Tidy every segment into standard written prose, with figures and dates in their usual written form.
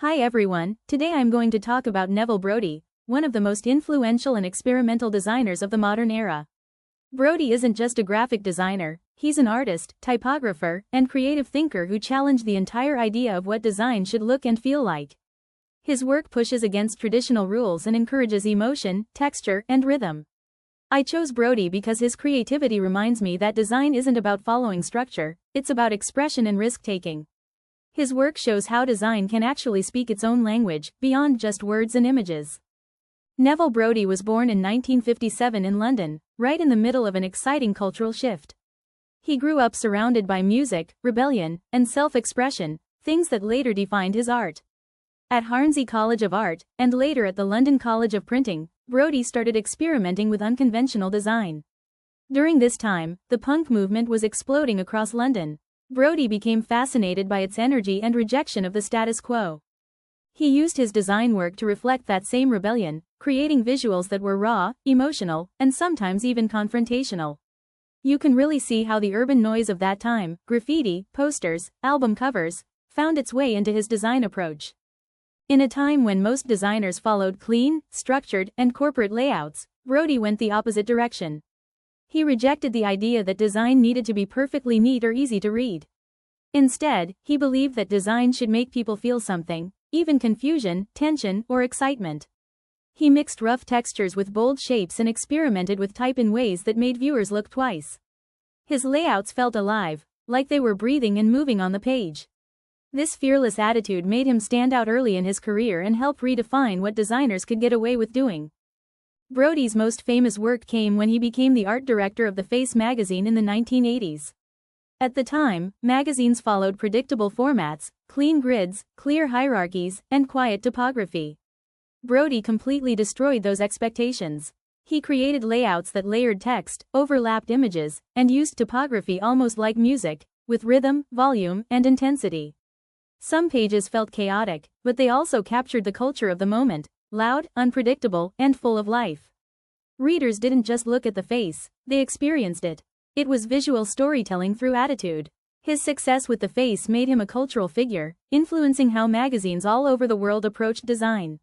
Hi everyone, today I'm going to talk about Neville Brody, one of the most influential and experimental designers of the modern era. Brody isn't just a graphic designer, he's an artist, typographer, and creative thinker who challenged the entire idea of what design should look and feel like. His work pushes against traditional rules and encourages emotion, texture, and rhythm. I chose Brody because his creativity reminds me that design isn't about following structure, it's about expression and risk-taking. His work shows how design can actually speak its own language, beyond just words and images. Neville Brody was born in 1957 in London, right in the middle of an exciting cultural shift. He grew up surrounded by music, rebellion, and self-expression, things that later defined his art. At Hornsey College of Art, and later at the London College of Printing, Brody started experimenting with unconventional design. During this time, the punk movement was exploding across London. Brody became fascinated by its energy and rejection of the status quo. He used his design work to reflect that same rebellion, creating visuals that were raw, emotional, and sometimes even confrontational. You can really see how the urban noise of that time, graffiti, posters, album covers, found its way into his design approach. In a time when most designers followed clean, structured, and corporate layouts, Brody went the opposite direction. He rejected the idea that design needed to be perfectly neat or easy to read. Instead, he believed that design should make people feel something, even confusion, tension, or excitement. He mixed rough textures with bold shapes and experimented with type in ways that made viewers look twice. His layouts felt alive, like they were breathing and moving on the page. This fearless attitude made him stand out early in his career and help redefine what designers could get away with doing. Brody's most famous work came when he became the art director of the Face magazine in the 1980s. At the time, magazines followed predictable formats, clean grids, clear hierarchies, and quiet typography. Brody completely destroyed those expectations. He created layouts that layered text, overlapped images, and used typography almost like music, with rhythm, volume, and intensity. Some pages felt chaotic, but they also captured the culture of the moment. Loud, unpredictable, and full of life. Readers didn't just look at the face, they experienced it. It was visual storytelling through attitude. His success with the Face made him a cultural figure, influencing how magazines all over the world approached design.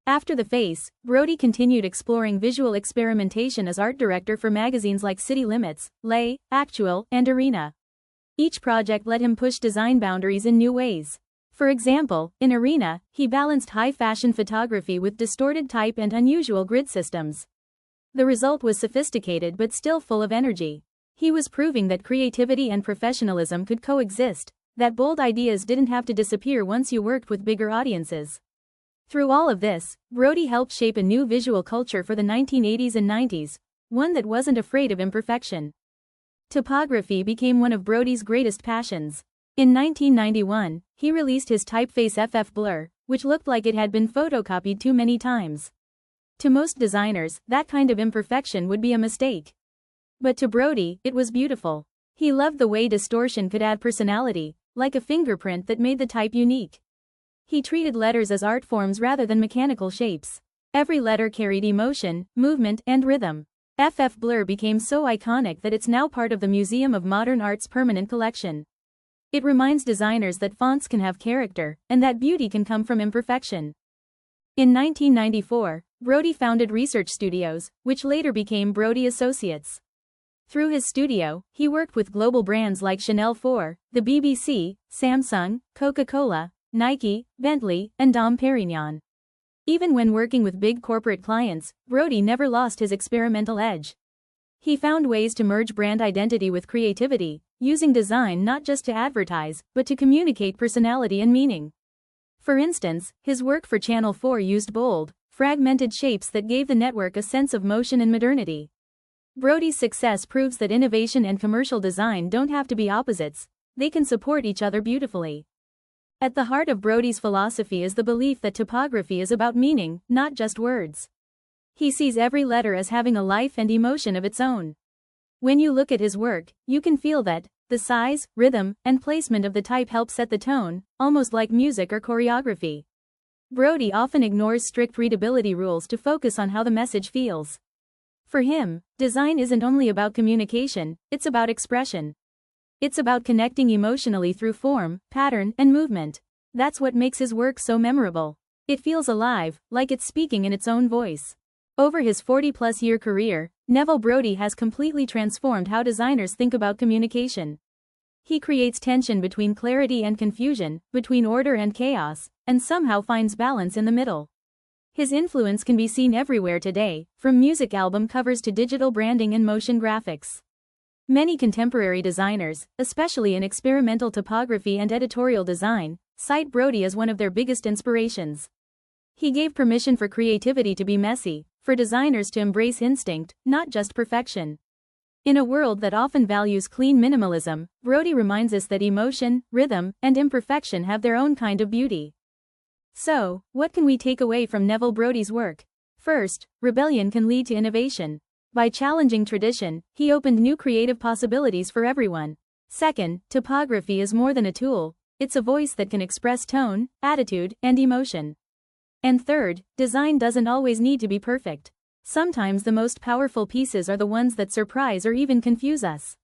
After the Face, Brody continued exploring visual experimentation as art director for magazines like City Limits, Lay, Actual, and Arena. Each project let him push design boundaries in new ways. For example, in Arena, he balanced high-fashion photography with distorted type and unusual grid systems. The result was sophisticated but still full of energy. He was proving that creativity and professionalism could coexist, that bold ideas didn't have to disappear once you worked with bigger audiences. Through all of this, Brody helped shape a new visual culture for the 1980s and 90s, one that wasn't afraid of imperfection. Typography became one of Brody's greatest passions. In 1991, he released his typeface FF Blur, which looked like it had been photocopied too many times. To most designers, that kind of imperfection would be a mistake. But to Brody, it was beautiful. He loved the way distortion could add personality, like a fingerprint that made the type unique. He treated letters as art forms rather than mechanical shapes. Every letter carried emotion, movement, and rhythm. FF Blur became so iconic that it's now part of the Museum of Modern Art's permanent collection. It reminds designers that fonts can have character, and that beauty can come from imperfection. In 1994, Brody founded research studios, which later became Brody Associates. Through his studio, he worked with global brands like Chanel 4, the BBC, Samsung, Coca-Cola, Nike, Bentley, and Dom Perignon. Even when working with big corporate clients, Brody never lost his experimental edge. He found ways to merge brand identity with creativity, using design not just to advertise, but to communicate personality and meaning. For instance, his work for Channel 4 used bold, fragmented shapes that gave the network a sense of motion and modernity. Brody's success proves that innovation and commercial design don't have to be opposites, they can support each other beautifully. At the heart of Brody's philosophy is the belief that typography is about meaning, not just words. He sees every letter as having a life and emotion of its own. When you look at his work, you can feel that the size, rhythm, and placement of the type help set the tone, almost like music or choreography. Brody often ignores strict readability rules to focus on how the message feels. For him, design isn't only about communication, it's about expression. It's about connecting emotionally through form, pattern, and movement. That's what makes his work so memorable. It feels alive, like it's speaking in its own voice. Over his 40-plus-year career, Neville Brody has completely transformed how designers think about communication. He creates tension between clarity and confusion, between order and chaos, and somehow finds balance in the middle. His influence can be seen everywhere today, from music album covers to digital branding and motion graphics. Many contemporary designers, especially in experimental typography and editorial design, cite Brody as one of their biggest inspirations. He gave permission for creativity to be messy, for designers to embrace instinct, not just perfection. In a world that often values clean minimalism, Brody reminds us that emotion, rhythm, and imperfection have their own kind of beauty. So, what can we take away from Neville Brody's work? First, rebellion can lead to innovation. By challenging tradition, he opened new creative possibilities for everyone. Second, typography is more than a tool, it's a voice that can express tone, attitude, and emotion. And third, design doesn't always need to be perfect. Sometimes the most powerful pieces are the ones that surprise or even confuse us.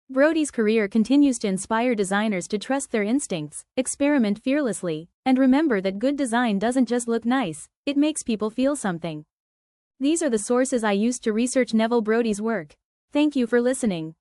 Brody's career continues to inspire designers to trust their instincts, experiment fearlessly, and remember that good design doesn't just look nice, it makes people feel something. These are the sources I used to research Neville Brody's work. Thank you for listening.